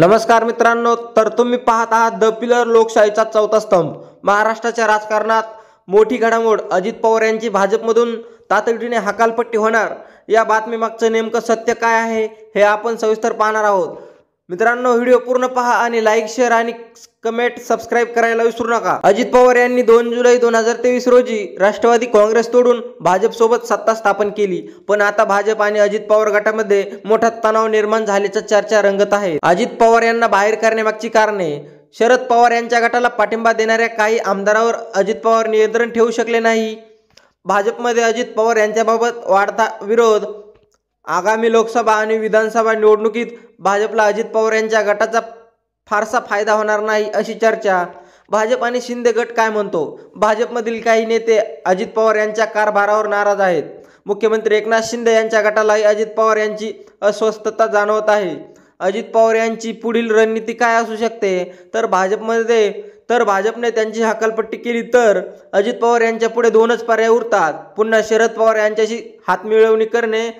नमस्कार मित्रांनो, तर तुम्ही पाहत आहात द पिलर लोकशाहीचा चौथा स्तंभ। महाराष्ट्राच्या राजकारणात मोठी घडामोड, अजित पवार यांची भाजपमधून तातडीने हकालपट्टी होणार। या बातमीमागचं नेमकं सत्य काय आहे हे आपण सविस्तर पाहणार आहोत। मित्रांनो, व्हिडिओ पूर्ण पहा आणि लाईक, शेअर आणि कमेंट सबस्क्राइब करायला विसरू नका। अजित पवार यांनी 2 जुलै 2023 रोजी राष्ट्रवादी काँग्रेस तोडून भाजप सोबत सत्ता स्थापन केली, पण आता भाजप आणि अजित पवार गटामध्ये मोठा तणाव निर्माण झाल्याची चर्चा रंगत आहे। अजित पवार यांना बाहेर करण्यामागची कारणे: शरद पवार यांच्या गटाला पाठिंबा देणाऱ्या काही आमदारांवर अजित पवार नियंत्रण ठेवू शकले नाही। भाजपमध्ये अजित पवार यांच्याबाबत वाढता विरोध: आगामी लोकसभा आणि विधानसभा निवडणुकीत भाजपला अजित पवार यांच्या गटाचा फारसा फायदा होणार नाही अशी चर्चा। भाजप आणि शिंदे गट काय म्हणतो? भाजपमधील काही नेते अजित पवार यांच्या कारभारावर नाराज आहेत। मुख्यमंत्री एकनाथ शिंदे यांच्या गटालाही अजित पवार यांची अस्वस्थता जाणवत आहे। अजित पवार यांची पुढील रणनीती काय असू शकते? तर भाजपने त्यांची हकालपट्टी केली तर अजित पवार यांच्या पुढे 2च पर्याय उरतात: पुन्हा शरद पवार यांच्याशी हातमिळवणी करणे,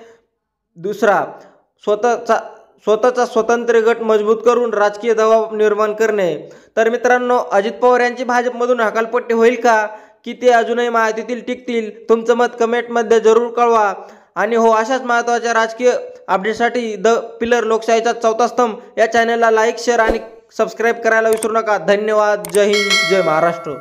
दुसरा स्वतःचा स्वतंत्र गट मजबूत करून राजकीय दबाव निर्माण करणे। तर मित्रांनो, अजित पवार यांची भाजपमधून हकालपट्टी होईल का, की ते अजूनही महायुतीत टिकतील? तुमचं मत कमेंटमध्ये जरूर कळवा। आणि हो, अशाच महत्त्वाच्या राजकीय अपडेटसाठी द पिलर लोकशाहीचा चौथा स्तंभ या चॅनलला लाईक, शेअर आणि सबस्क्राईब करायला विसरू नका। धन्यवाद। जय हिंद, जय महाराष्ट्र।